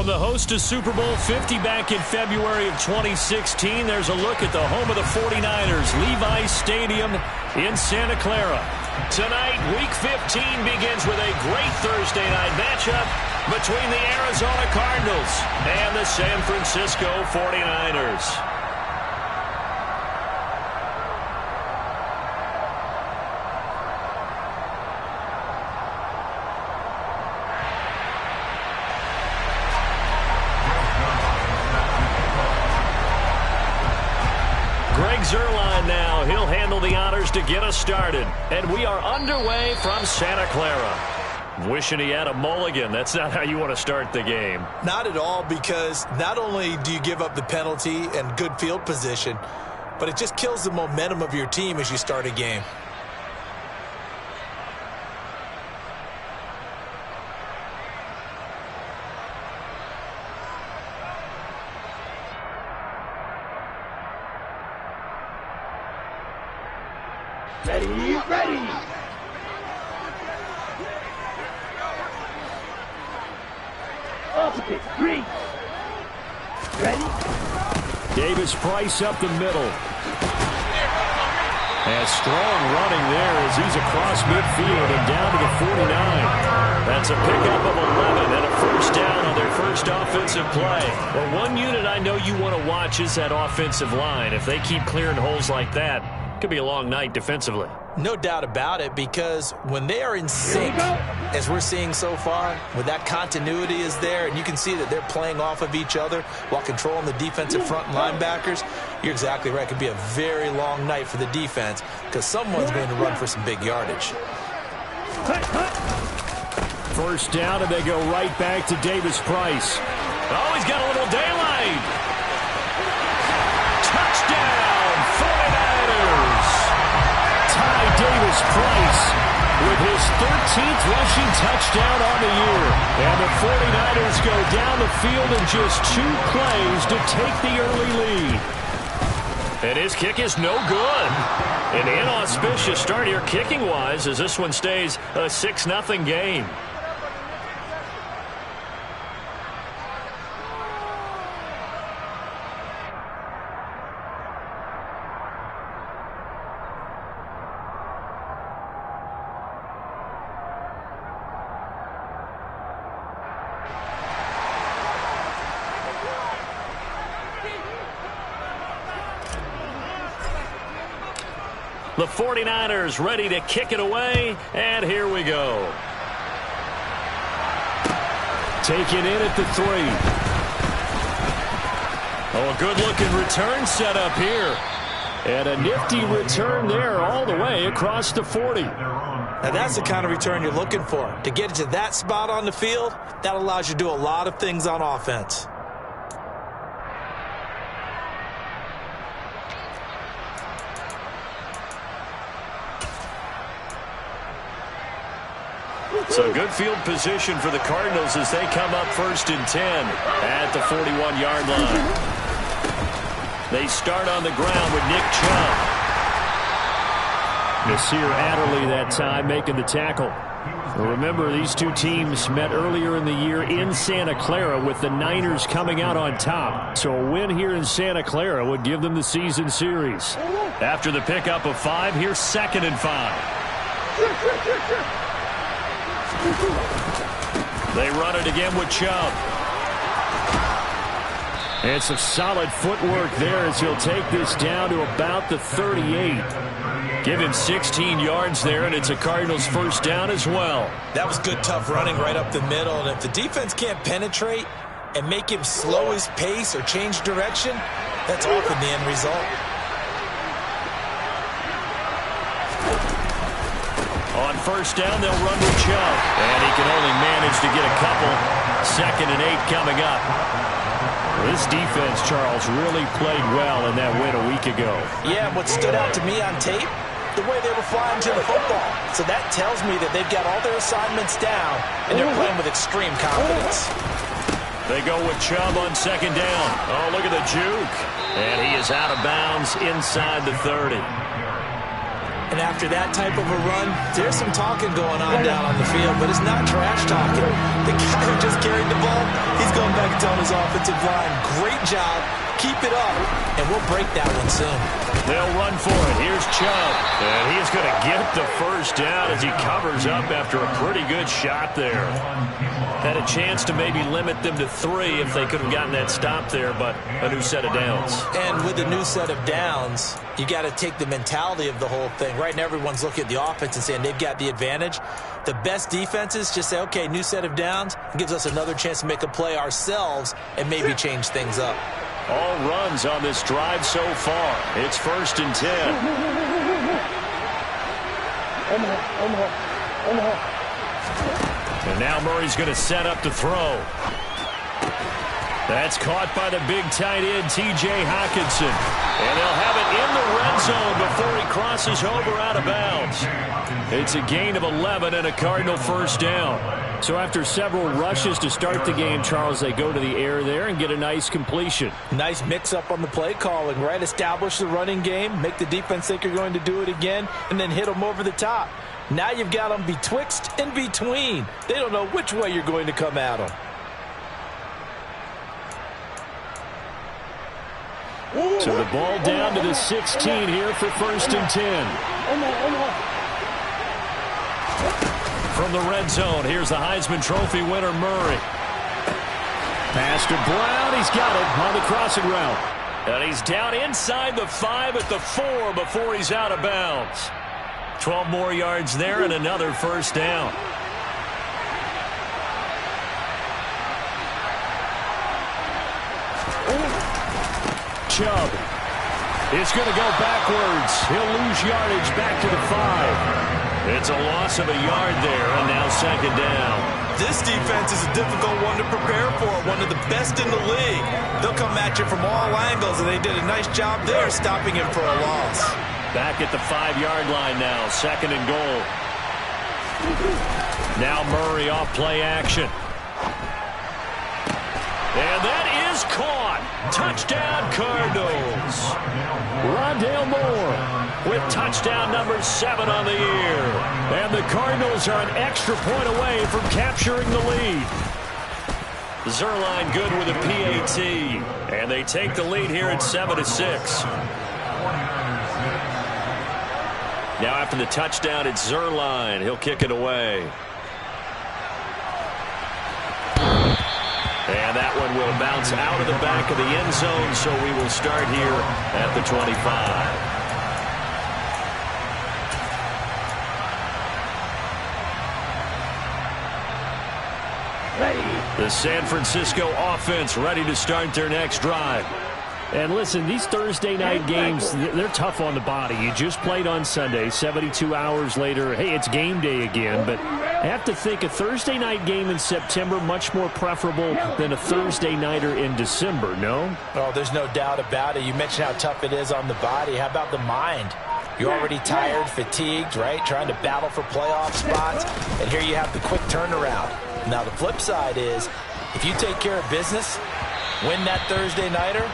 From the host to Super Bowl 50 back in February of 2016, there's a look at the home of the 49ers, Levi's Stadium in Santa Clara. Tonight, Week 15 begins with a great Thursday night matchup between the Arizona Cardinals and the San Francisco 49ers. Zuerlein now. He'll handle the honors to get us started. And we are underway from Santa Clara. Wishing he had a mulligan. That's not how you want to start the game. Not at all, because not only do you give up the penalty and good field position, but it just kills the momentum of your team as you start a game. Ready. Opposite, green. Ready? Davis-Price up the middle. And strong running there as he's across midfield and down to the 49. That's a pickup of 11 and a first down on their first offensive play. Well, one unit I know you want to watch is that offensive line. If they keep clearing holes like that, it could be a long night defensively. No doubt about it, because when they are in sync, as we're seeing so far, when that continuity is there and you can see that they're playing off of each other while controlling the defensive front linebackers, you're exactly right. It could be a very long night for the defense because someone's going to run for some big yardage. First down, and they go right back to Davis-Price. Oh, he's got a little daylight. Touchdown, 49ers. Ty Davis-Price with his 13th rushing touchdown on the year. And the 49ers go down the field in just 2 plays to take the early lead. And his kick is no good. An inauspicious start here kicking-wise as this one stays a 6-0 game. The 49ers ready to kick it away, and here we go. Taken in at the 3. Oh, a good-looking return set up here. And a nifty return there all the way across the 40. Now, that's the kind of return you're looking for. To get to that spot on the field, that allows you to do a lot of things on offense. So good field position for the Cardinals as they come up 1st and 10 at the 41-yard line. They start on the ground with Nick Chubb. Nasir Adderley that time making the tackle. Remember, these two teams met earlier in the year in Santa Clara with the Niners coming out on top. So a win here in Santa Clara would give them the season series. After the pickup of 5, here's 2nd and 5. They run it again with Chubb. And some solid footwork there as he'll take this down to about the 38. Give him 16 yards there, and it's a Cardinals first down as well. That was good, tough running right up the middle. And if the defense can't penetrate and make him slow his pace or change direction, that's often the end result. On first down, they'll run with Chubb. And he can only manage to get a couple. 2nd and 8 coming up. This defense, Charles, really played well in that win a week ago. Yeah, what stood out to me on tape, the way they were flying to the football. So that tells me that they've got all their assignments down, and they're playing with extreme confidence. They go with Chubb on 2nd down. Oh, look at the juke. And he is out of bounds inside the 30. And after that type of a run, there's some talking going on down on the field, but it's not trash talking. The guy who just carried the ball, he's going back and telling his offensive line, great job, keep it up, and we'll break that one soon. They'll run for it. Here's Chubb, and he's going to get the first down as he covers up after a pretty good shot there. Had a chance to maybe limit them to 3 if they could have gotten that stop there, but a new set of downs. And with a new set of downs, you got to take the mentality of the whole thing. Right now, everyone's looking at the offense and saying they've got the advantage. The best defenses just say, okay, new set of downs. It gives us another chance to make a play ourselves and maybe change things up. All runs on this drive so far. It's 1st and 10. And now Murray's going to set up to throw. That's caught by the big tight end, T.J. Hockenson. And they'll have it in the red zone before he crosses over out of bounds. It's a gain of 11 and a Cardinal first down. So after several rushes to start the game, Charles, they go to the air there and get a nice completion. Nice mix-up on the play calling, right? Establish the running game, make the defense think you're going to do it again, and then hit them over the top. Now you've got them betwixt and between. They don't know which way you're going to come at them. So the ball down to the 16 here for 1st and 10. From the red zone, here's the Heisman Trophy winner, Murray. Pass to Brown. He's got it on the crossing route. And he's down inside the 5 at the 4 before he's out of bounds. 12 more yards there and another first down. Chubb is going to go backwards. He'll lose yardage back to the 5. It's a loss of a yard there, and now 2nd down. This defense is a difficult one to prepare for, one of the best in the league. They'll come at you from all angles, and they did a nice job there stopping him for a loss. Back at the 5-yard line now, 2nd and goal. Now Murray off play action. And that is caught. Touchdown, Cardinals. Rondale Moore with touchdown number 7 on the year. And the Cardinals are an extra point away from capturing the lead. Zuerlein good with a PAT. And they take the lead here at 7-6. Now after the touchdown, it's Zuerlein. He'll kick it away. And that one will bounce out of the back of the end zone, so we will start here at the 25. The San Francisco offense ready to start their next drive. And listen, these Thursday night games, they're tough on the body. You just played on Sunday, 72 hours later, hey, it's game day again. But I have to think a Thursday night game in September much more preferable than a Thursday nighter in December, no? Oh, there's no doubt about it. You mentioned how tough it is on the body. How about the mind? You're already tired, fatigued, right? Trying to battle for playoff spots. And here you have the quick turnaround. Now, the flip side is, if you take care of business, win that Thursday nighter,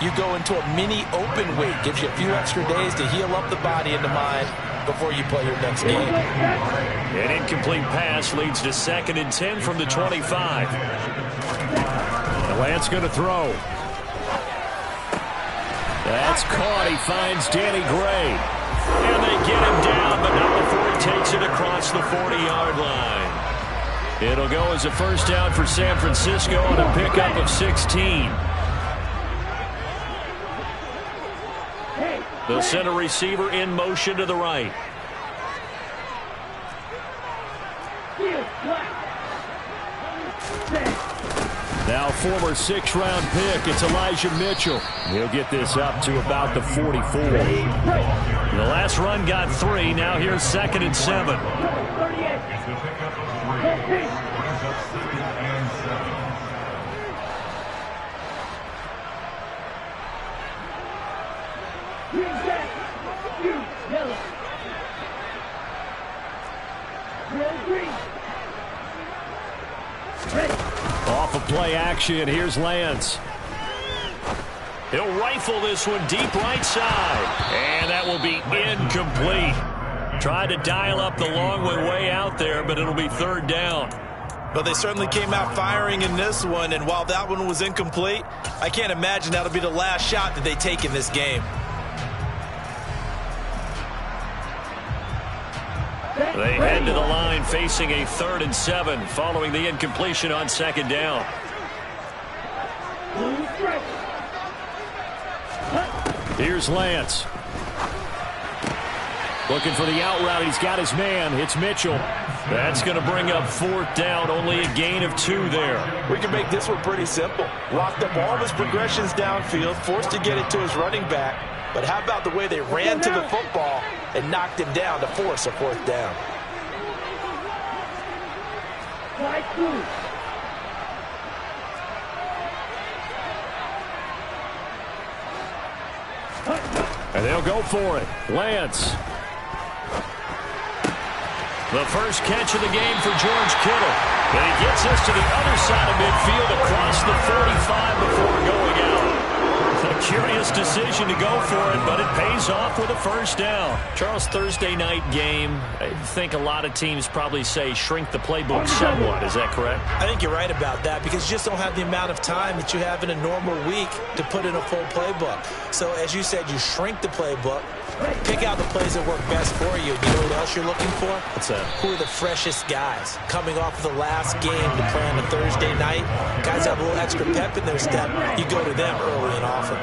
you go into a mini open week. Gives you a few extra days to heal up the body and the mind before you play your next game. An incomplete pass leads to 2nd and 10 from the 25. Lance going to throw. That's caught. He finds Danny Gray. And they get him down, but not before he takes it across the 40-yard line. It'll go as a first down for San Francisco on a pickup of 16. They'll send a receiver in motion to the right. Now former 6th-round pick, it's Elijah Mitchell. He'll get this up to about the 44. The last run got 3. Now here's 2nd and 7. Off of play action, here's Lance. He'll rifle this one deep right side. And that will be incomplete. Tried to dial up the long way out there, but it'll be third down. But they certainly came out firing in this one, and while that one was incomplete, I can't imagine that'll be the last shot that they take in this game. They head to the line facing a 3rd and 7 following the incompletion on 2nd down. Here's Lance. Looking for the out route. He's got his man. It's Mitchell. That's going to bring up 4th down. Only a gain of 2 there. We can make this one pretty simple. Locked up all of his progressions downfield, forced to get it to his running back. But how about the way they ran to the football and knocked him down to force a 4th down? And they'll go for it. Lance. The first catch of the game for George Kittle. And he gets us to the other side of midfield across the 45 before going out. A curious decision to go for it, but it pays off with a 1st down. Charles, Thursday night game, I think a lot of teams probably say shrink the playbook somewhat. Is that correct? I think you're right about that because you just don't have the amount of time that you have in a normal week to put in a full playbook. So as you said, you shrink the playbook, pick out the plays that work best for you. You know what else you're looking for? What's that? Who are the freshest guys coming off of the last game to play on a Thursday night? Guys have a little extra pep in their step. You go to them early and often.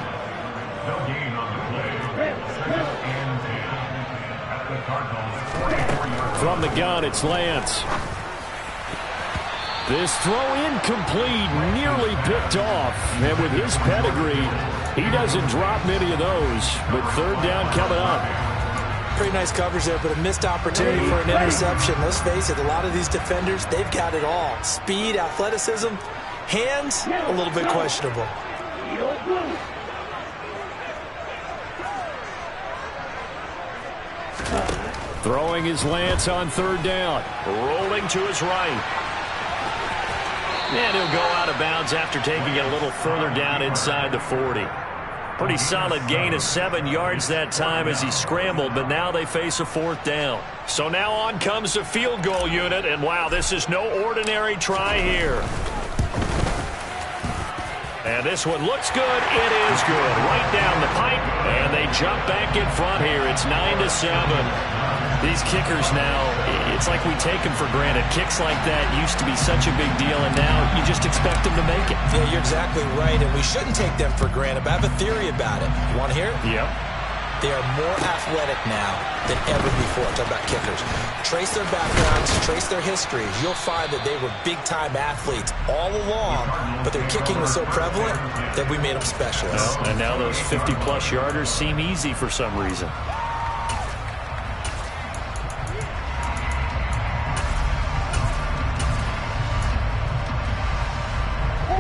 From the gun, it's Lance. This throw incomplete, nearly picked off. And with his pedigree, he doesn't drop many of those. But 3rd down coming up. Pretty nice coverage there, but a missed opportunity for an interception. Let's face it, a lot of these defenders, they've got it all. Speed, athleticism, hands, a little bit questionable. Throwing his Lance on 3rd down. Rolling to his right. And he'll go out of bounds after taking it a little further down inside the 40. Pretty solid gain of 7 yards that time as he scrambled, but now they face a 4th down. So now on comes the field goal unit, and wow, this is no ordinary try here. And this one looks good. It is good. Right down the pipe, and they jump back in front here. It's 9-7. These kickers now, it's like we take them for granted. Kicks like that used to be such a big deal, and now you just expect them to make it. Yeah, you're exactly right, and we shouldn't take them for granted, but I have a theory about it. You want to hear it? Yep. They are more athletic now than ever before. Talk about kickers. Trace their backgrounds, trace their histories. You'll find that they were big-time athletes all along, but their kicking was so prevalent that we made them specialists. Well, and now those 50-plus yarders seem easy for some reason.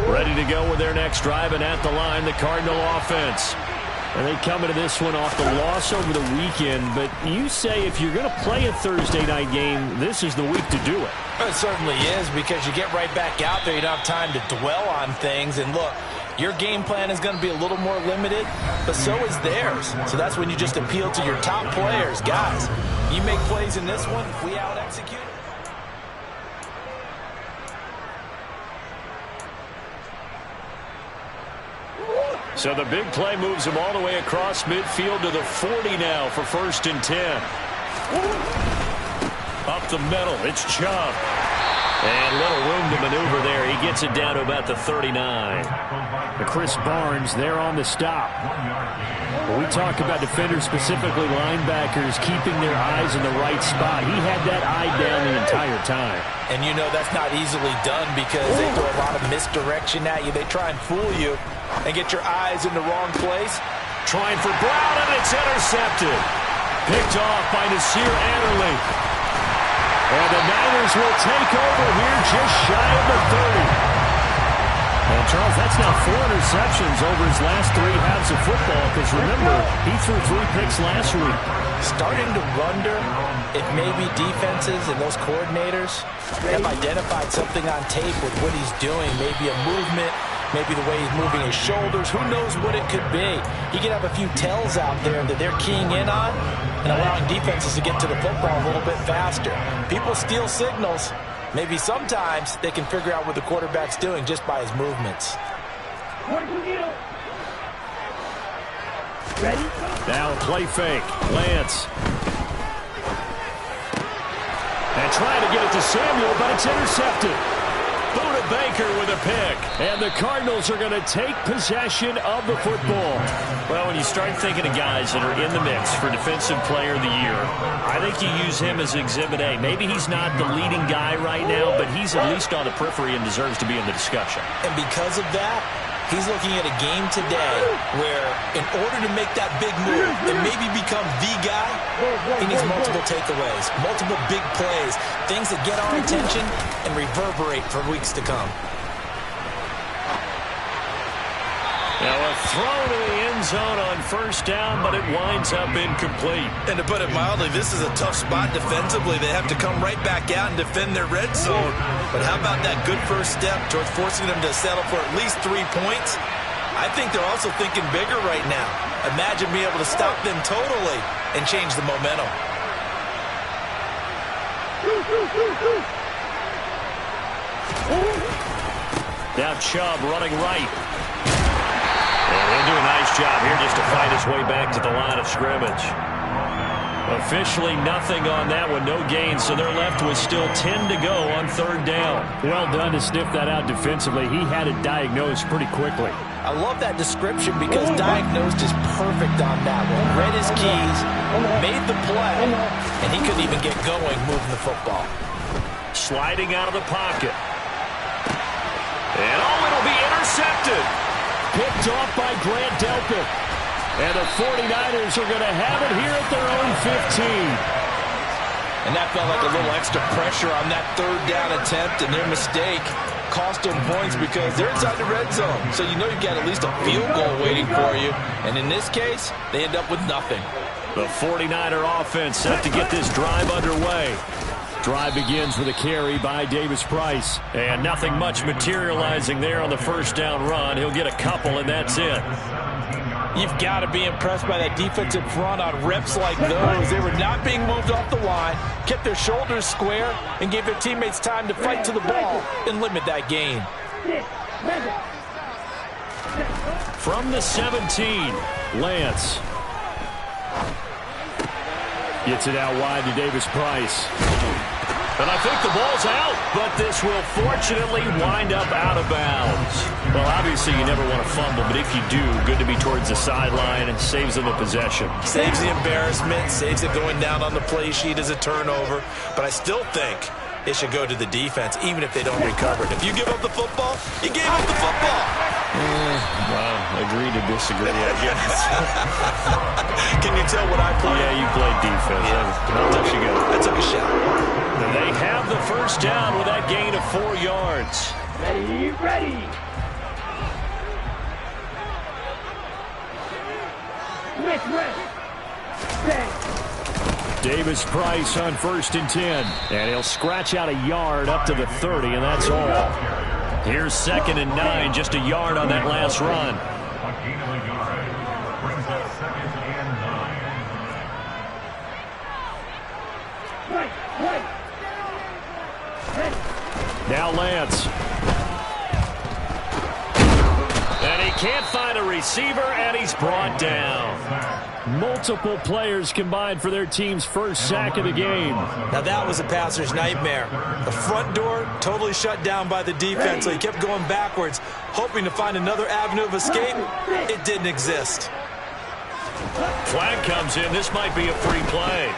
Ready to go with their next drive, and at the line, the Cardinal offense. And they come into this one off the loss over the weekend. But you say if you're going to play a Thursday night game, this is the week to do it. It certainly is, because you get right back out there. You don't have time to dwell on things. And look, your game plan is going to be a little more limited, but so is theirs. So that's when you just appeal to your top players. Guys, you make plays in this one, we out-execute. So the big play moves him all the way across midfield to the 40 now for 1st and 10. Up the middle, it's Chubb. And little room to maneuver there. He gets it down to about the 39. Chris Barnes there on the stop. When we talk about defenders, specifically linebackers, keeping their eyes in the right spot, he had that eye down the entire time. And you know that's not easily done because they throw a lot of misdirection at you. They try and fool you and get your eyes in the wrong place. Trying for Brown, and it's intercepted. Picked off by Nasir Adderley. And the Niners will take over here just shy of the 30. And Charles, that's now 4 interceptions over his last 3 halves of football, because remember, he threw 3 picks last week. Starting to wonder if maybe defenses and those coordinators have identified something on tape with what he's doing. Maybe a movement, maybe the way he's moving his shoulders. Who knows what it could be? He could have a few tells out there that they're keying in on, and allowing defenses to get to the football a little bit faster. People steal signals. Maybe sometimes they can figure out what the quarterback's doing just by his movements. Ready? Now a play fake. Lance. And trying to get it to Samuel, but it's intercepted. Buda Baker with a pick. And the Cardinals are going to take possession of the football. Well, when you start thinking of guys that are in the mix for Defensive Player of the Year, I think you use him as Exhibit A. Maybe he's not the leading guy right now, but he's at least on the periphery and deserves to be in the discussion. And because of that, he's looking at a game today where in order to make that big move and maybe become the guy, he needs multiple takeaways, multiple big plays, things that get our attention and reverberate for weeks to come. Now a throw to the end zone on first down, but it winds up incomplete. And to put it mildly, this is a tough spot defensively. They have to come right back out and defend their red zone. But how about that good first step towards forcing them to settle for at least 3 points? I think they're also thinking bigger right now. Imagine being able to stop them totally and change the momentum. Now Chubb running right. And he'll do a nice job here just to fight his way back to the line of scrimmage. Officially nothing on that one, no gain, so they're left with still 10 to go on third down. Well done to sniff that out defensively. He had it diagnosed pretty quickly. I love that description because diagnosed is perfect on that one. Read his keys, made the play, and he couldn't even get going moving the football. Sliding out of the pocket. And oh, it'll be intercepted. Picked off by Grant Delpit. And the 49ers are going to have it here at their own 15. And that felt like a little extra pressure on that third down attempt, and their mistake cost them points because they're inside the red zone. So you know you've got at least a field goal waiting for you. And in this case, they end up with nothing. The 49er offense set to get this drive underway. Drive begins with a carry by Davis Price. And nothing much materializing there on the first down run. He'll get a couple, and that's it. You've got to be impressed by that defensive front on reps like those. They were not being moved off the line, kept their shoulders square, and gave their teammates time to fight to the ball and limit that gain. From the 17, Lance. Gets it out wide to Davis Price. And I think the ball's out, but this will fortunately wind up out of bounds. Well, obviously you never want to fumble, but if you do, good to be towards the sideline and saves them the possession. Saves the embarrassment, saves it going down on the play sheet as a turnover, but I still think it should go to the defense, even if they don't recover it. If you give up the football, you gave up the football. Well, agree to disagree, I guess. Can you tell what I played? Yeah, you played defense. Yeah. I'll let you go. I took a shot. They have the first down with that gain of 4 yards. Ready, ready. Davis Price on 1st and 10. And he'll scratch out a yard up to the 30, and that's all. Here's 2nd and 9, just a yard on that last run. Now Lance. And he can't find a receiver, and he's brought down. Multiple players combined for their team's first sack of the game. Now that was a passer's nightmare. The front door totally shut down by the defense, so he kept going backwards, hoping to find another avenue of escape. It didn't exist. Flag comes in. This might be a free play.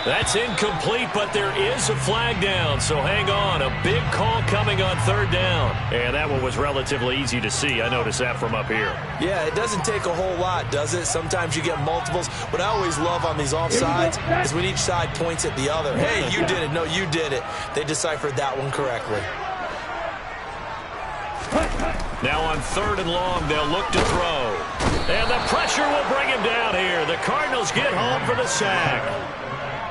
That's incomplete, but there is a flag down, so hang on. A big call coming on 3rd down. And that one was relatively easy to see. I noticed that from up here. Yeah, it doesn't take a whole lot, does it? Sometimes you get multiples. What I always love on these offsides is when each side points at the other. Hey, you did it. No, you did it. They deciphered that one correctly. Now on 3rd and long, they'll look to throw. And the pressure will bring him down here. The Cardinals get home for the sack.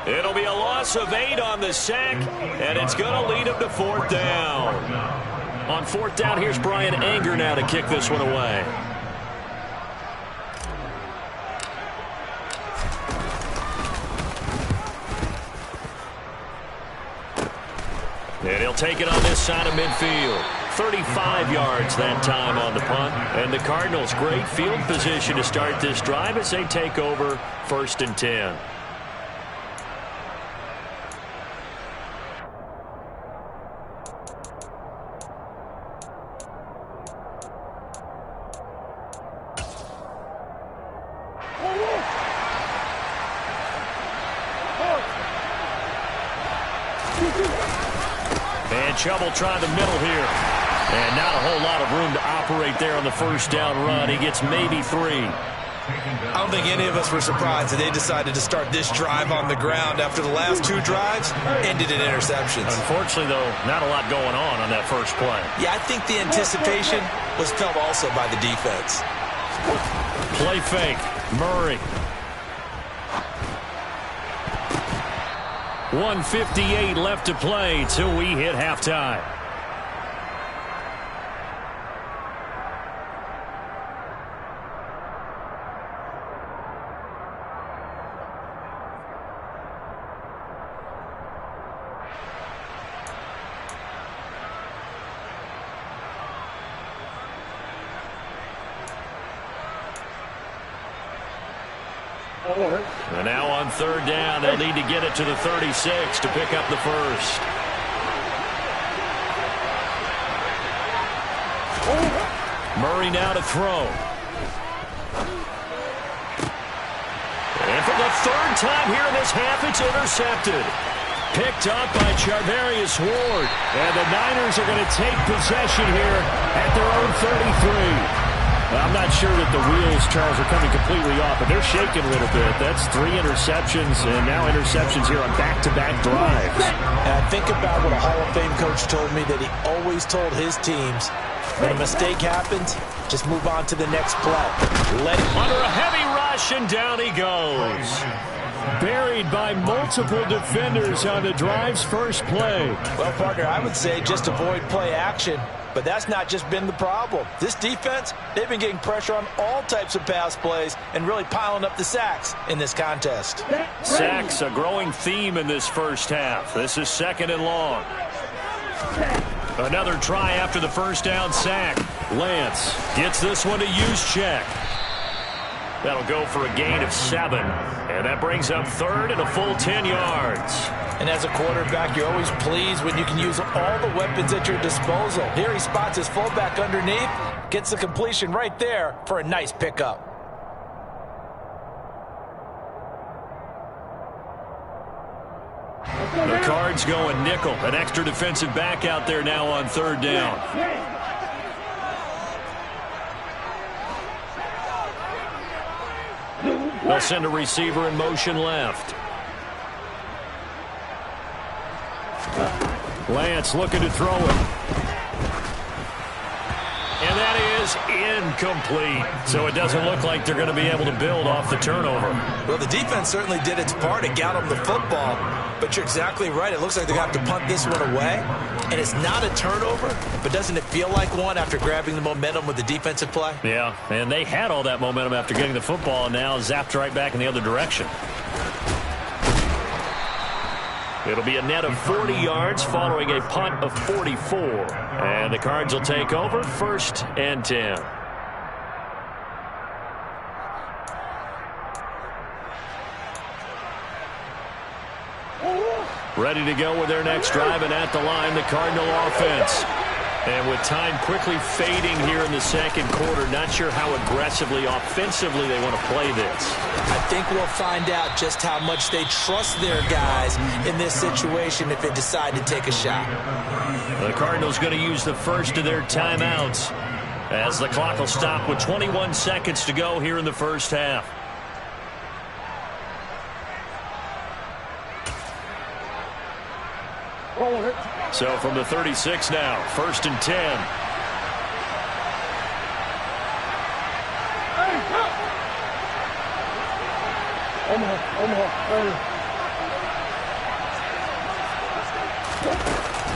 It'll be a loss of 8 on the sack, and it's going to lead him to 4th down. On 4th down, here's Brian Anger now to kick this one away. And he'll take it on this side of midfield. 35 yards that time on the punt. And the Cardinals, great field position to start this drive as they take over 1st and 10. And Chubb will try the middle here. And not a whole lot of room to operate there on the first down run. He gets maybe 3. I don't think any of us were surprised that they decided to start this drive on the ground after the last 2 drives ended in interceptions. Unfortunately, though, not a lot going on that first play. Yeah, I think the anticipation was felt also by the defense. Play fake. Murray. 1:58 left to play till we hit halftime. And now on 3rd down, they'll need to get it to the 36 to pick up the first. Murray now to throw. And for the 3rd time here in this half, it's intercepted. Picked up by Charvarius Ward. And the Niners are going to take possession here at their own 33. I'm not sure that the wheels, Charles, are coming completely off, but they're shaking a little bit. That's 3 interceptions, and now interceptions here on back-to-back drives. And I think about what a Hall of Fame coach told me, that he always told his teams, when a mistake happens, just move on to the next play. Let it under a heavy rush, and down he goes. Buried by multiple defenders on the drive's first play. Well, partner, I would say just avoid play action. But that's not just been the problem. This defense, they've been getting pressure on all types of pass plays and really piling up the sacks in this contest. Sacks, a growing theme in this first half. This is 2nd and long. Another try after the first down sack. Lance gets this one to Juszczyk. That'll go for a gain of 7. And that brings up 3rd and a full 10 yards. And as a quarterback, you're always pleased when you can use all the weapons at your disposal. Here he spots his fullback underneath, gets the completion right there for a nice pickup. The Cards going nickel. An extra defensive back out there now on 3rd down. They'll send a receiver in motion left. Lance looking to throw it. And that is incomplete. So it doesn't look like they're going to be able to build off the turnover. Well, the defense certainly did its part to get them the football. But you're exactly right. It looks like they're going to have to punt this one away. And it's not a turnover, but doesn't it feel like one after grabbing the momentum with the defensive play? Yeah, and they had all that momentum after getting the football, and now zapped right back in the other direction. It'll be a net of 40 yards following a punt of 44. And the Cards will take over 1st and 10. Ready to go with their next drive, and at the line, the Cardinal offense. And with time quickly fading here in the 2nd quarter, not sure how aggressively, offensively they want to play this. I think we'll find out just how much they trust their guys in this situation if they decide to take a shot. The Cardinals going to use the first of their timeouts as the clock will stop with 21 seconds to go here in the first half. So from the 36 now, 1st and 10.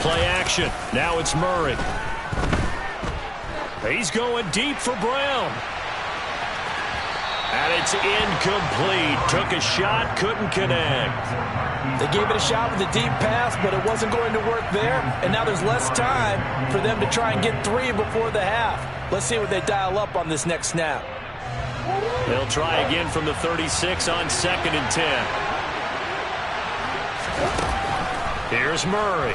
Play action. Now it's Murray. He's going deep for Brown. And it's incomplete. Took a shot, couldn't connect. They gave it a shot with a deep pass, but it wasn't going to work there. And now there's less time for them to try and get 3 before the half. Let's see what they dial up on this next snap. They'll try again from the 36 on 2nd and 10. Here's Murray.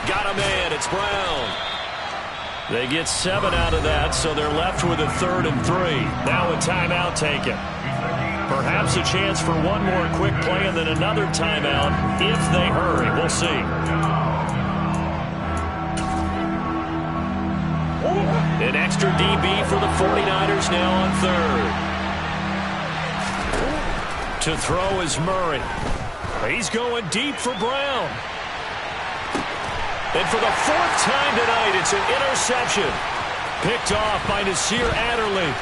Got a man. It's Brown. They get 7 out of that, so they're left with a 3rd and 3. Now a timeout taken. Perhaps a chance for one more quick play and then another timeout if they hurry. We'll see. An extra DB for the 49ers now on 3rd. To throw is Murray. He's going deep for Brown. And for the 4th time tonight, it's an interception. Picked off by Nasir Adderley.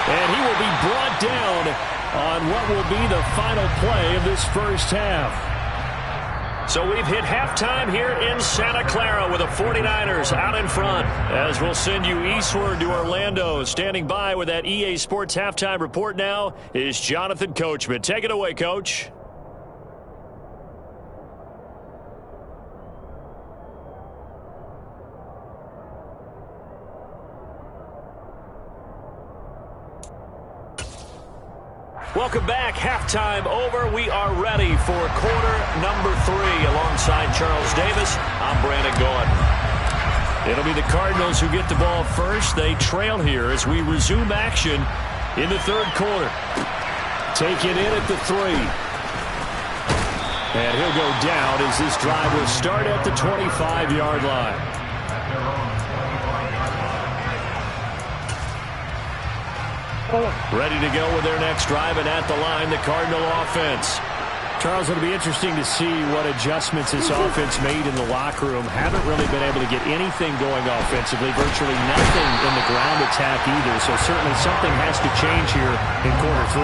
And he will be brought down on what will be the final play of this first half. So we've hit halftime here in Santa Clara with the 49ers out in front. As we'll send you eastward to Orlando. Standing by with that EA Sports halftime report now is Jonathan Coachman. Take it away, Coach. Welcome back. Halftime over. We are ready for quarter number 3. Alongside Charles Davis, I'm Brandon Gaudin. It'll be the Cardinals who get the ball first. They trail here as we resume action in the 3rd quarter. Take it in at the 3. And he'll go down as this drive will start at the 25-yard line. Ready to go with their next drive, and at the line, the Cardinal offense. Charles, it'll be interesting to see what adjustments this offense made in the locker room. Haven't really been able to get anything going offensively, virtually nothing in the ground attack either. So certainly something has to change here in quarter 3.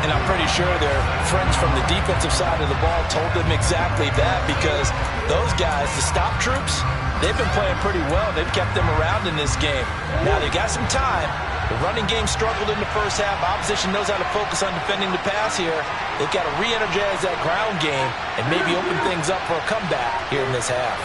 And I'm pretty sure their friends from the defensive side of the ball told them exactly that, because those guys, the stop troops, they've been playing pretty well. They've kept them around in this game. Now they've got some time. The running game struggled in the first half. Opposition knows how to focus on defending the pass here. They've got to re-energize that ground game and maybe open things up for a comeback here in this half.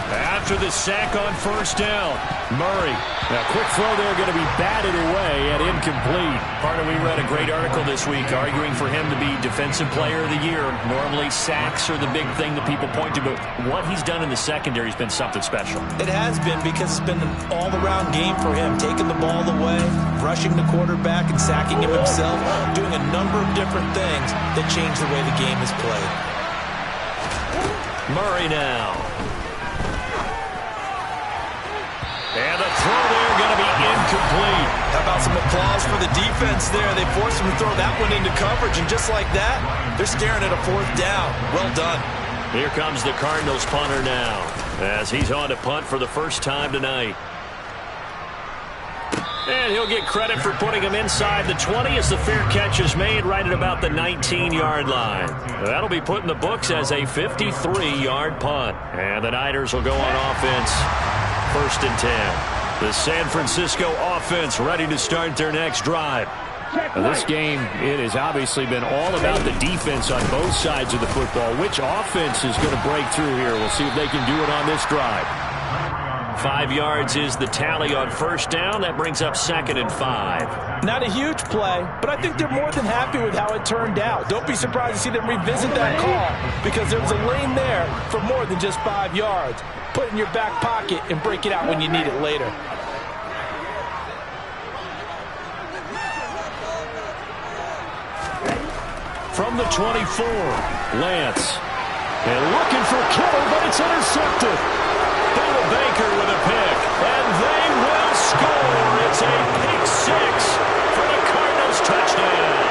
After the sack on 1st down, Murray. Now, quick throw there, going to be batted away and incomplete. Partner, we read a great article this week arguing for him to be Defensive Player of the Year. Normally, sacks are the big thing that people point to, but what he's done in the secondary has been something special. It has been, because it's been an all-around game for him, taking the ball away, rushing the quarterback and sacking him himself, doing a number of different things that change the way the game is played. Murray now. And the throw there going to be incomplete. How about some applause for the defense there? They forced him to throw that one into coverage, and just like that, they're staring at a 4th down. Well done. Here comes the Cardinals punter now, as he's on to punt for the first time tonight. And he'll get credit for putting him inside the 20 as the fair catch is made right at about the 19-yard line. That'll be put in the books as a 53-yard punt. And the Niners will go on offense. 1st and 10. The San Francisco offense ready to start their next drive. Now, this game, it has obviously been all about the defense on both sides of the football. Which offense is going to break through here? We'll see if they can do it on this drive. 5 yards is the tally on 1st down. That brings up 2nd and 5. Not a huge play, but I think they're more than happy with how it turned out. Don't be surprised to see them revisit that call, because there was a lane there for more than just 5 yards. Put it in your back pocket and break it out when you need it later. From the 24, Lance. And looking for Kittle, but it's intercepted. David Baker with a pick, and they will score. It's a pick 6 for the Cardinals touchdown.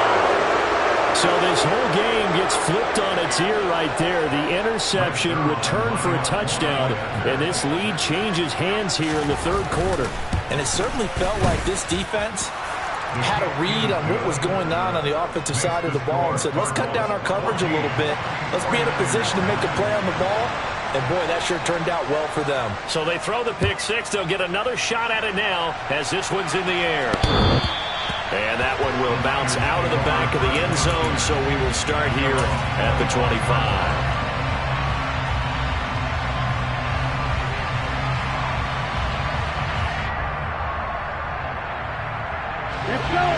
So this whole game gets flipped on its ear right there. The interception, return for a touchdown, and this lead changes hands here in the 3rd quarter. And it certainly felt like this defense had a read on what was going on the offensive side of the ball and said, let's cut down our coverage a little bit. Let's be in a position to make a play on the ball. And, boy, that sure turned out well for them. So they throw the pick six. They'll get another shot at it now as this one's in the air. And that one will bounce out of the back of the end zone, so we will start here at the 25.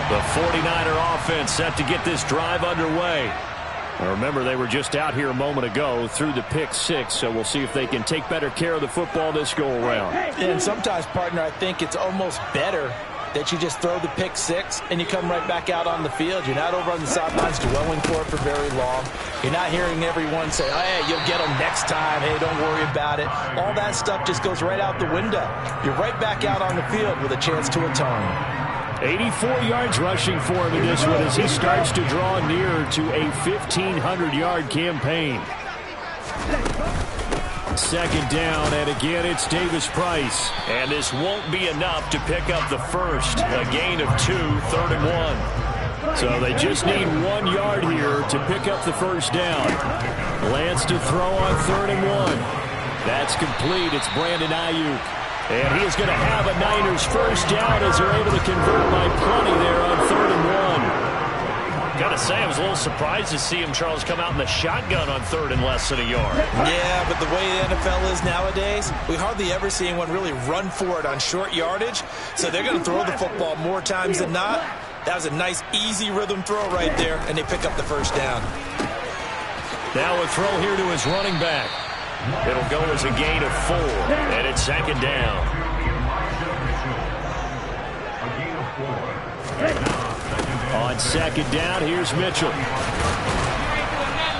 The 49er offense set to get this drive underway. Now remember, they were just out here a moment ago through the pick six, so we'll see if they can take better care of the football this go-around. And sometimes, partner, I think it's almost better that you just throw the pick six and you come right back out on the field. You're not over on the sidelines dwelling for it for very long. You're not hearing everyone say, oh, hey, you'll get them next time. Hey, don't worry about it. All that stuff just goes right out the window. You're right back out on the field with a chance to atone. 84 yards rushing for him in this one as he starts to draw nearer to a 1,500-yard campaign. Second down, and again it's Davis Price. And this won't be enough to pick up the first. A gain of 2, 3rd and 1. So they just need 1 yard here to pick up the first down. Lance to throw on 3rd and 1. That's complete. It's Brandon Ayuk. And he is going to have a Niners first down as they're able to convert by plenty there on 3rd and 1. Got to say, I was a little surprised to see him, Charles, come out in the shotgun on 3rd and less than a yard. Yeah, but the way the NFL is nowadays, we hardly ever see anyone really run for it on short yardage. So they're going to throw the football more times than not. That was a nice, easy rhythm throw right there, and they pick up the first down. Now a throw here to his running back. It'll go as a gain of 4, and it's second down. On second down, here's Mitchell.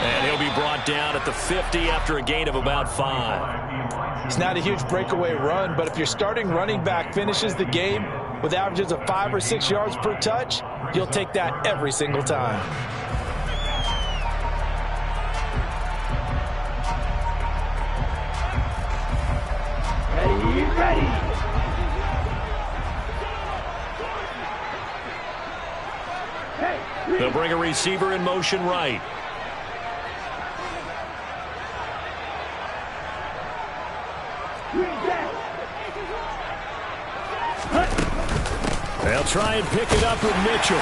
And he'll be brought down at the 50 after a gain of about 5. It's not a huge breakaway run, but if your starting running back finishes the game with averages of 5 or 6 yards per touch, you'll take that every single time. Ready. They'll bring a receiver in motion right. They'll try and pick it up with Mitchell.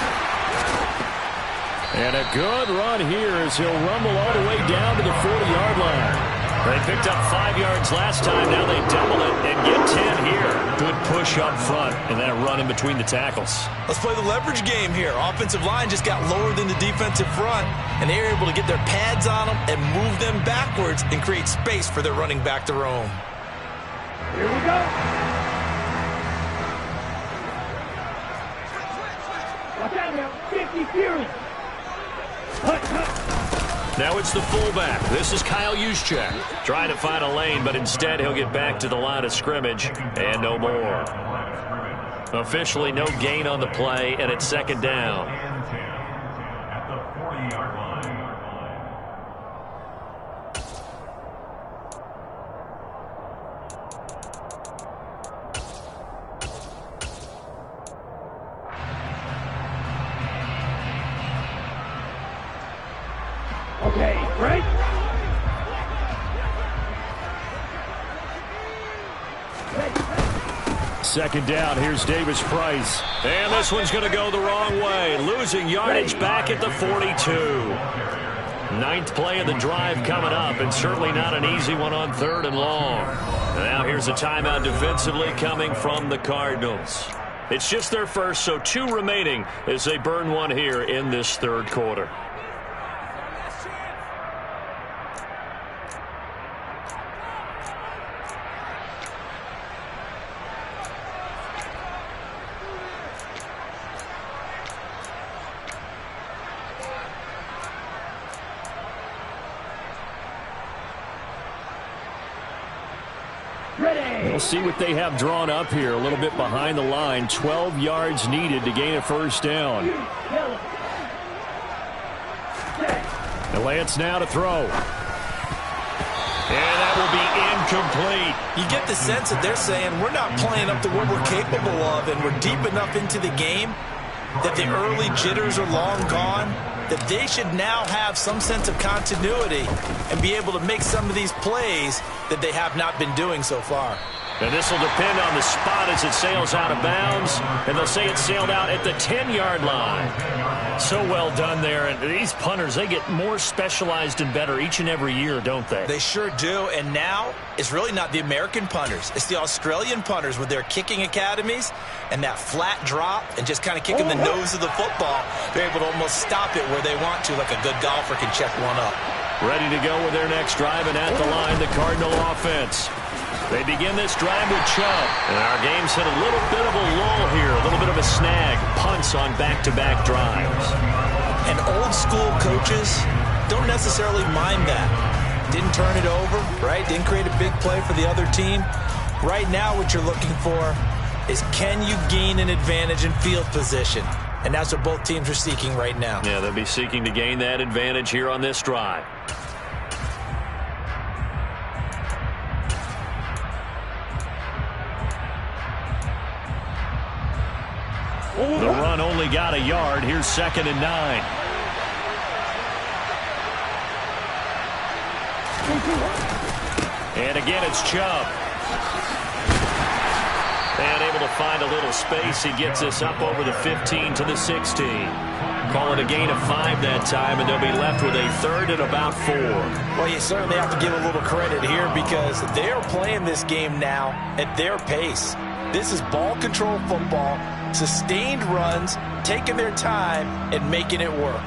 And a good run here as he'll rumble all the way down to the 40-yard line. They picked up 5 yards last time. Now they double it and get 10 here. Good push up front and that run in between the tackles. Let's play the leverage game here. Offensive line just got lower than the defensive front, and they were able to get their pads on them and move them backwards and create space for their running back to roam. Here we go. Watch out now. 50 Fury. Now it's the fullback. This is Kyle Juszczyk. Trying to find a lane, but instead he'll get back to the line of scrimmage and no more. Officially no gain on the play, and it's second down. At the 40-yard line. Okay, right? Second down, here's Davis Price. And this one's going to go the wrong way. Losing yardage back at the 42. 9th play of the drive coming up, and certainly not an easy one on 3rd and long. Now here's a timeout defensively coming from the Cardinals. It's just their first, so 2 remaining as they burn one here in this 3rd quarter. We'll see what they have drawn up here a little bit behind the line. 12 yards needed to gain a first down. And Lance now to throw. And that will be incomplete. You get the sense that they're saying we're not playing up to what we're capable of, and we're deep enough into the game that the early jitters are long gone. that they should now have some sense of continuity and be able to make some of these plays that they have not been doing so far. And this will depend on the spot as it sails out of bounds. And they'll say it sailed out at the 10-yard line. So well done there. And these punters, they get more specialized and better each and every year, don't they? They sure do. And now it's really not the American punters. It's the Australian punters with their kicking academies and that flat drop and just kind of kicking the nose of the football. They're able to almost stop it where they want to, like a good golfer can check one up. Ready to go with their next drive, and at the line, the Cardinal offense. They begin this drive with Chubb. And our game's hit a little bit of a lull here, a little bit of a snag. Punts on back-to-back drives. And old-school coaches don't necessarily mind that. Didn't turn it over, right? Didn't create a big play for the other team. Right now what you're looking for is, can you gain an advantage in field position? And that's what both teams are seeking right now. Yeah, they'll be seeking to gain that advantage here on this drive. The run only got a yard. Here's 2nd and 9. And again, it's Chubb. And able to find a little space. He gets us up over the 15 to the 16. Call it a gain of 5 that time, and they'll be left with a 3rd and about 4. Well, you certainly have to give a little credit here because they're playing this game now at their pace. This is ball control football, sustained runs, taking their time and making it work.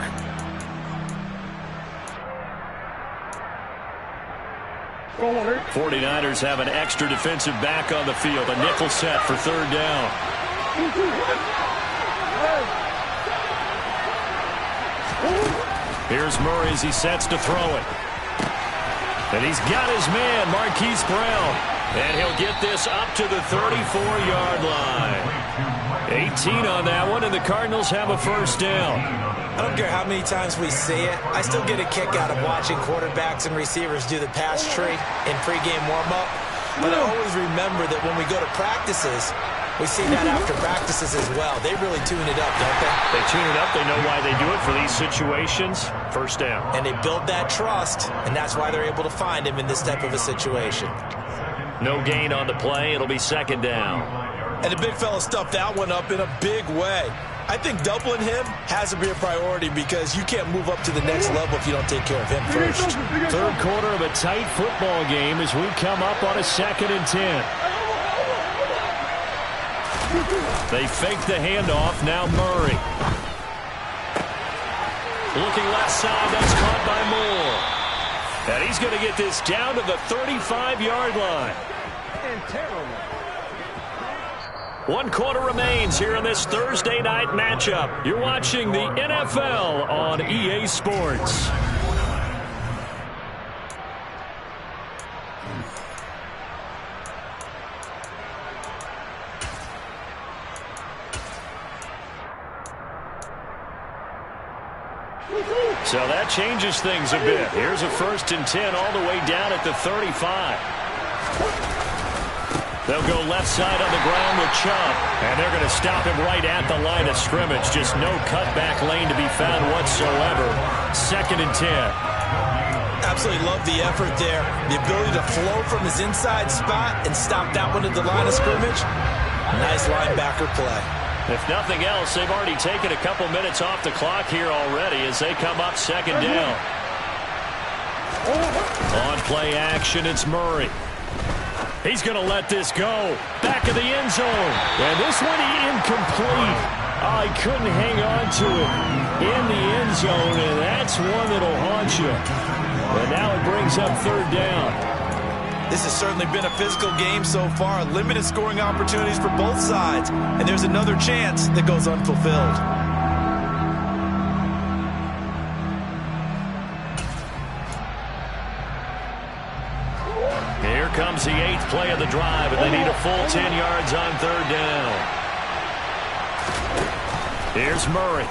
Forward. 49ers have an extra defensive back on the field. A nickel set for 3rd down. Here's Murray as he sets to throw it. And he's got his man, Marquise Brown. And he'll get this up to the 34-yard line. 18 on that one, and the Cardinals have a 1st down. I don't care how many times we say it, I still get a kick out of watching quarterbacks and receivers do the pass tree in pregame warm-up. But I always remember that when we go to practices, we see that after practices as well. They really tune it up, don't they? They tune it up. They know why they do it for these situations. 1st down. And they build that trust, and that's why they're able to find him in this type of a situation. No gain on the play. It'll be 2nd down. And the big fella stuffed that one up in a big way. I think doubling him has to be a priority because you can't move up to the next level if you don't take care of him first. 3rd quarter of a tight football game as we come up on a 2nd and 10. They fake the handoff. Now Murray. Looking left side. That's caught by Moore. And he's going to get this down to the 35-yard line. 1 quarter remains here in this Thursday night matchup. You're watching the NFL on EA Sports. So that changes things a bit. Here's a 1st and 10 all the way down at the 35. They'll go left side on the ground with Chubb. And they're going to stop him right at the line of scrimmage. Just no cutback lane to be found whatsoever. 2nd and 10. Absolutely love the effort there. The ability to flow from his inside spot and stop that one at the line of scrimmage. Nice linebacker play. If nothing else, they've already taken a couple minutes off the clock here already as they come up 2nd down. On play action, it's Murray. He's going to let this go. Back of the end zone. And this one incomplete. Oh, he couldn't hang on to it in the end zone, and that's one that'll haunt you. And now it brings up 3rd down. This has certainly been a physical game so far. Limited scoring opportunities for both sides. And there's another chance that goes unfulfilled. Here comes the 8th play of the drive, and they need a full 10 yards on 3rd down. Here's Murray.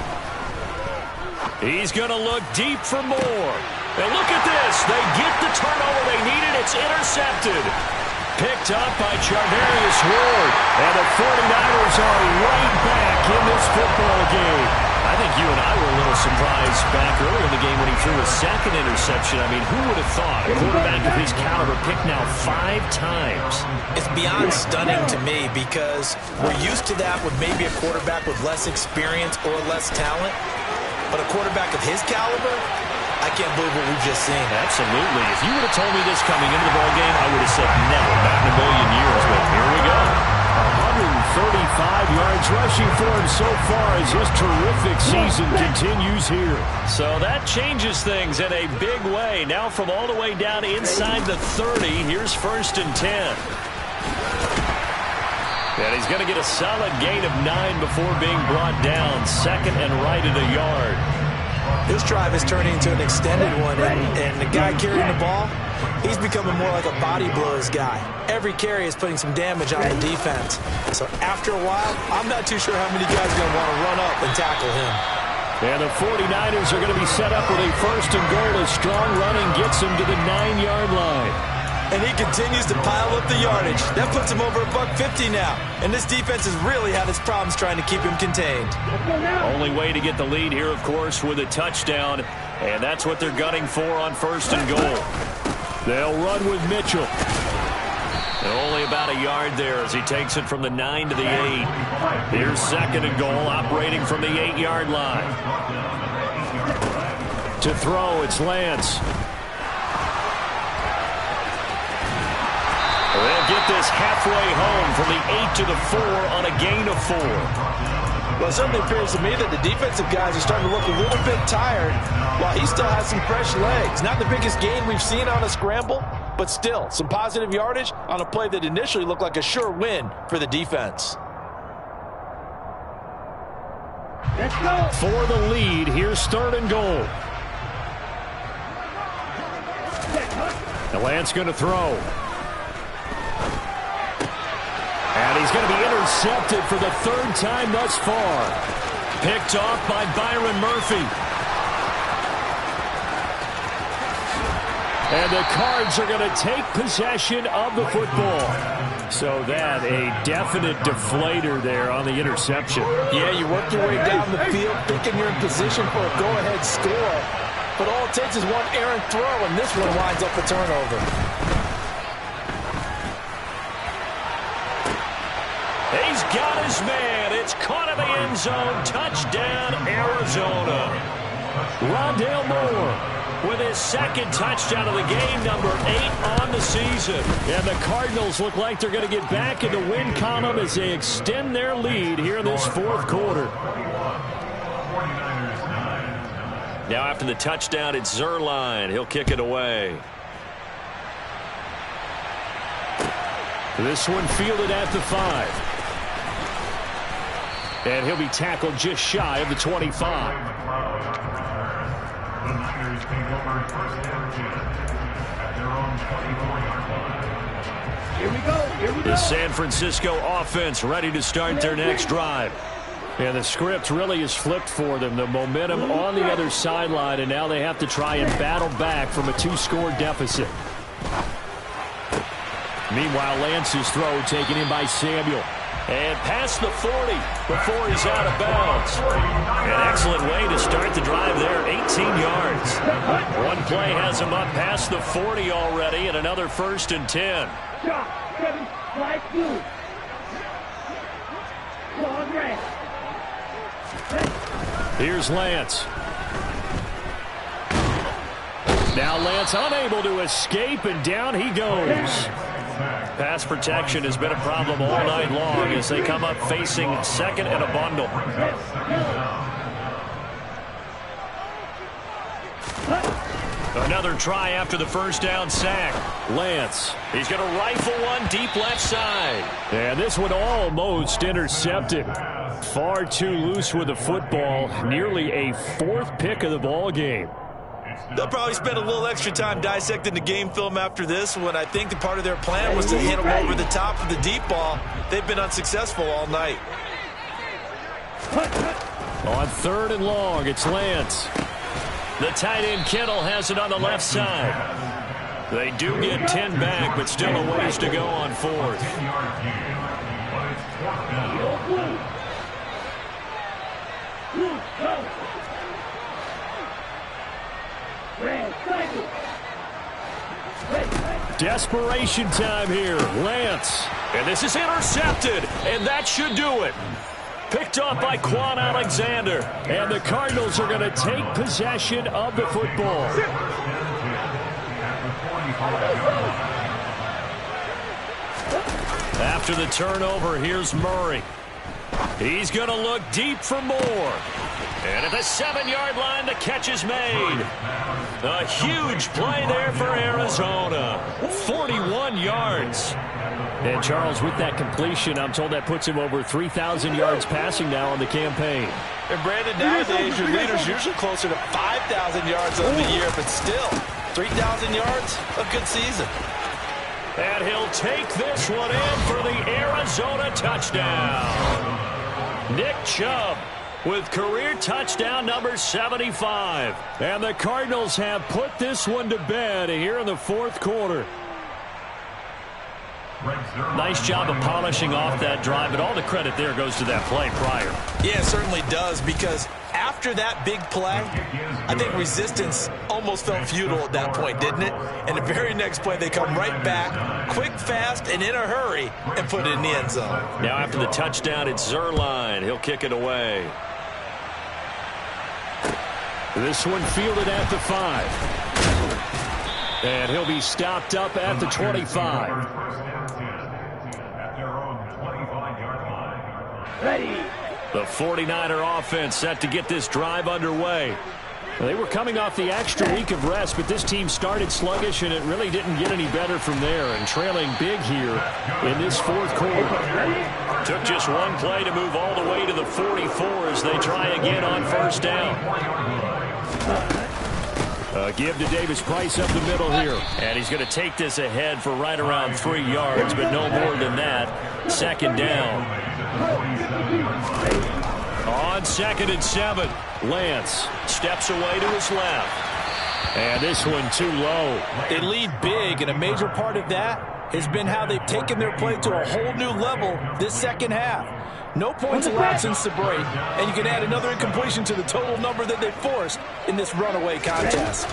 He's going to look deep for more. And look at this. They get the turnover they needed. It's intercepted. Picked up by Charvarius Ward. And the 49ers are right back in this football game. I think you and I were a little surprised back early in the game when he threw his second interception. I mean, who would have thought a quarterback of his caliber picked now 5 times? It's beyond stunning to me because we're used to that with maybe a quarterback with less experience or less talent. But a quarterback of his caliber, I can't believe what we've just seen. Absolutely. If you would have told me this coming into the ballgame, I would have said never, not in a million years. But here we go. 135 yards rushing for him so far as his terrific season continues here. So that changes things in a big way. Now from all the way down inside the 30, here's 1st and 10. And he's going to get a solid gain of 9 before being brought down. 2nd and right at a yard. This drive is turning into an extended one, and the guy carrying the ball, he's becoming more like a body blows guy. Every carry is putting some damage on the defense. So after a while, I'm not too sure how many guys are going to want to run up and tackle him. And the 49ers are going to be set up with a 1st and goal. A strong running gets him to the 9-yard line. And he continues to pile up the yardage. That puts him over $150 now. And this defense has really had its problems trying to keep him contained. Only way to get the lead here, of course, with a touchdown. And that's what they're gunning for on 1st and goal. They'll run with Mitchell. And only about a yard there as he takes it from the 9 to the 8. Here's 2nd and goal, operating from the 8-yard line. To throw, it's Lance. They'll get this halfway home from the 8 to the 4 on a gain of 4. Well, it certainly appears to me that the defensive guys are starting to look a little bit tired while he still has some fresh legs. Not the biggest gain we've seen on a scramble, but still some positive yardage on a play that initially looked like a sure win for the defense. Let's go. For the lead, here's 3rd and goal. The Lance going to throw. And he's going to be intercepted for the 3rd time thus far. Picked off by Byron Murphy. And the Cards are going to take possession of the football. So that, a definite deflator there on the interception. Yeah, you work your way down the field thinking you're in position for a go-ahead score. But all it takes is one errant throw, and this one winds up a turnover. He's got his man. It's caught in the end zone. Touchdown, Arizona. Rondale Moore with his 2nd touchdown of the game, number 8 on the season. And the Cardinals look like they're going to get back in the win column as they extend their lead here in this 4th quarter. Now after the touchdown, it's Zuerlein. He'll kick it away. This one fielded at the 5. And he'll be tackled just shy of the 25. The Niners take over 1st and 10 at their own 24-yard line. Here we go. The San Francisco offense ready to start their next drive. And the script really is flipped for them. The momentum on the other sideline, and now they have to try and battle back from a 2-score deficit. Meanwhile, Lance's throw taken in by Samuel. And past the 40 before he's out of bounds. An excellent way to start the drive there, 18 yards. One play has him up past the 40 already, and another 1st and 10. Here's Lance. Now Lance unable to escape, and down he goes. Pass protection has been a problem all night long as they come up facing 2nd and a bundle. Another try after the 1st down sack. Lance. He's going to rifle one deep left side. And this one almost intercepted. Far too loose with the football. Nearly a 4th pick of the ball game. They'll probably spend a little extra time dissecting the game film after this when I think the part of their plan was to hit them over the top of the deep ball. They've been unsuccessful all night. On 3rd and long, it's Lance. The tight end Kittle has it on the left side. They do get 10 back, but still a ways to go on 4th. Desperation time here. Lance. And this is intercepted, and that should do it. Picked up by Quan Alexander. And the Cardinals are going to take possession of the football. After the turnover, here's Murray. He's going to look deep for more. And at the 7-yard line, the catch is made. A huge play there for Arizona. 41 yards. And Charles, with that completion, I'm told that puts him over 3,000 yards passing now on the campaign. And Brandon, nowadays, your leader's usually closer to 5,000 yards on the year, but still, 3,000 yards, a good season. And he'll take this one in for the Arizona touchdown. Nick Chubb with career touchdown number 75. And the Cardinals have put this one to bed here in the fourth quarter. Nice job of polishing off that drive, but all the credit there goes to that play prior. Yeah, it certainly does, because after that big play, I think resistance almost felt futile at that point, didn't it? And the very next play, they come right back, quick, fast, and in a hurry, and put it in the end zone. Now after the touchdown, it's Zuerlein. He'll kick it away. This one fielded at the 5. And he'll be stopped up at the 25. The 49er offense set to get this drive underway. They were coming off the extra week of rest, but this team started sluggish, and it really didn't get any better from there, and trailing big here in this fourth quarter. Took just one play to move all the way to the 44 as they try again on first down. Give to Davis-Price up the middle here. And he's going to take this ahead for right around 3 yards, but no more than that. Second down. On 2nd and 7, Lance steps away to his left. And this one too low. They lead big, and a major part of that has been how they've taken their play to a whole new level this second half. No points allowed since the break, and you can add another incompletion to the total number that they forced in this runaway contest.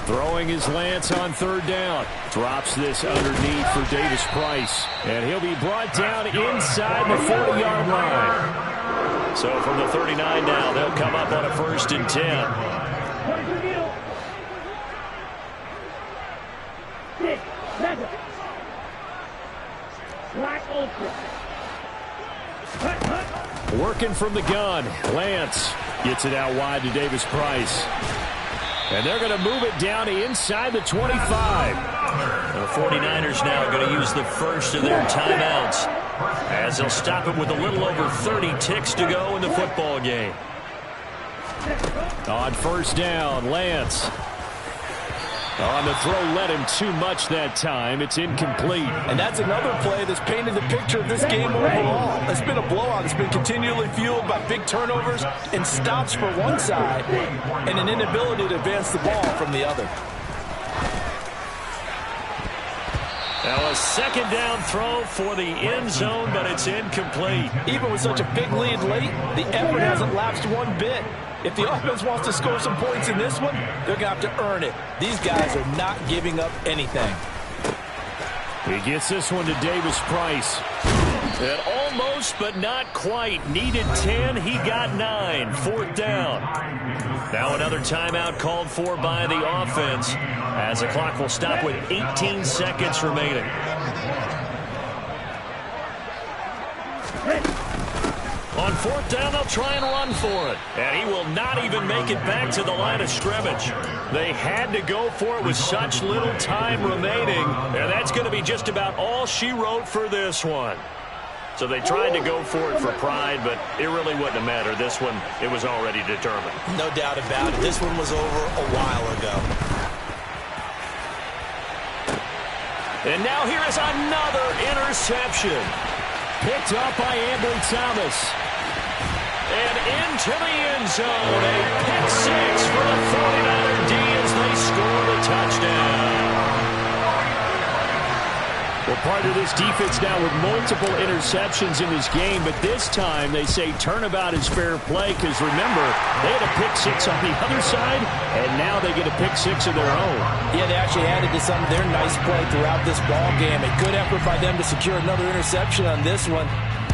Throwing his Lance on 3rd down. Drops this underneath for Davis-Price. And he'll be brought down inside the 40-yard line. So from the 39 now, they'll come up on a 1st and 10. Working from the gun. Lance gets it out wide to Davis-Price. And they're going to move it down to inside the 25. The 49ers now going to use the first of their timeouts as they'll stop it with a little over 30 ticks to go in the football game. On 1st down, Lance. On the throw, led him too much that time. It's incomplete. And that's another play that's painted the picture of this game overall. It's been a blowout. It's been continually fueled by big turnovers and stops for one side and an inability to advance the ball from the other. Now a 2nd down throw for the end zone, but it's incomplete. Even with such a big lead late, the effort hasn't lapsed one bit. If the offense wants to score some points in this one, they're going to have to earn it. These guys are not giving up anything. He gets this one to Davis-Price. And almost, but not quite. Needed 10. He got 9. 4th down. Now another timeout called for by the offense as the clock will stop with 18 seconds remaining. On 4th down, they'll try and run for it. And he will not even make it back to the line of scrimmage. They had to go for it with such little time remaining. And that's going to be just about all she wrote for this one. So they tried to go for it for pride, but it really wouldn't have mattered. This one, it was already determined. No doubt about it. This one was over a while ago. And now here is another interception. Picked up by Ambry Thomas. And into the end zone. A pick 6 for the 49er D as they score the touchdown. Well, part of this defense now with multiple interceptions in this game, but this time they say turnabout is fair play because, remember, they had a pick six on the other side, and now they get a pick six of their own. Yeah, they actually added to some of their nice play throughout this ball game. A good effort by them to secure another interception on this one.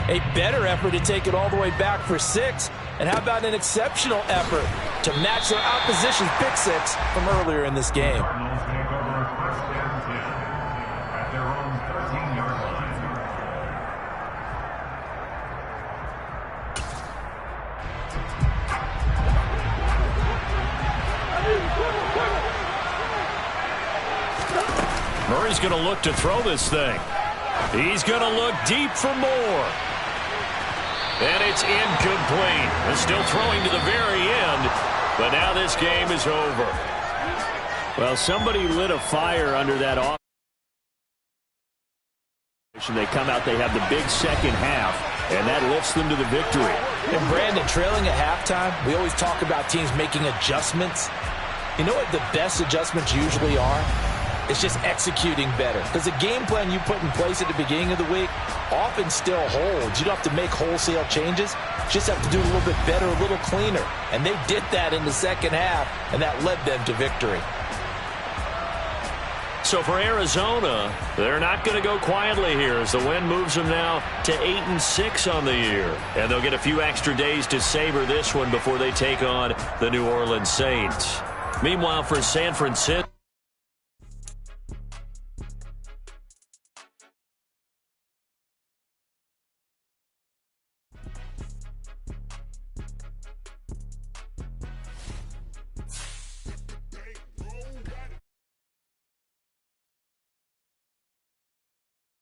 A better effort to take it all the way back for 6. And how about an exceptional effort to match their opposition's pick six from earlier in this game? Cardinals take over first and 10 at their own 13-yard line. Murray's going to look to throw this thing. He's going to look deep for more. And it's incomplete. They're still throwing to the very end, but now this game is over. Well, somebody lit a fire under that offense. They come out, they have the big second half, and that lifts them to the victory. And Brandon, trailing at halftime, we always talk about teams making adjustments. You know what the best adjustments usually are? It's just executing better. Because the game plan you put in place at the beginning of the week often still holds. You don't have to make wholesale changes. You just have to do a little bit better, a little cleaner. And they did that in the second half, and that led them to victory. So for Arizona, they're not going to go quietly here as the win moves them now to 8-6 on the year. And they'll get a few extra days to savor this one before they take on the New Orleans Saints. Meanwhile, for San Francisco,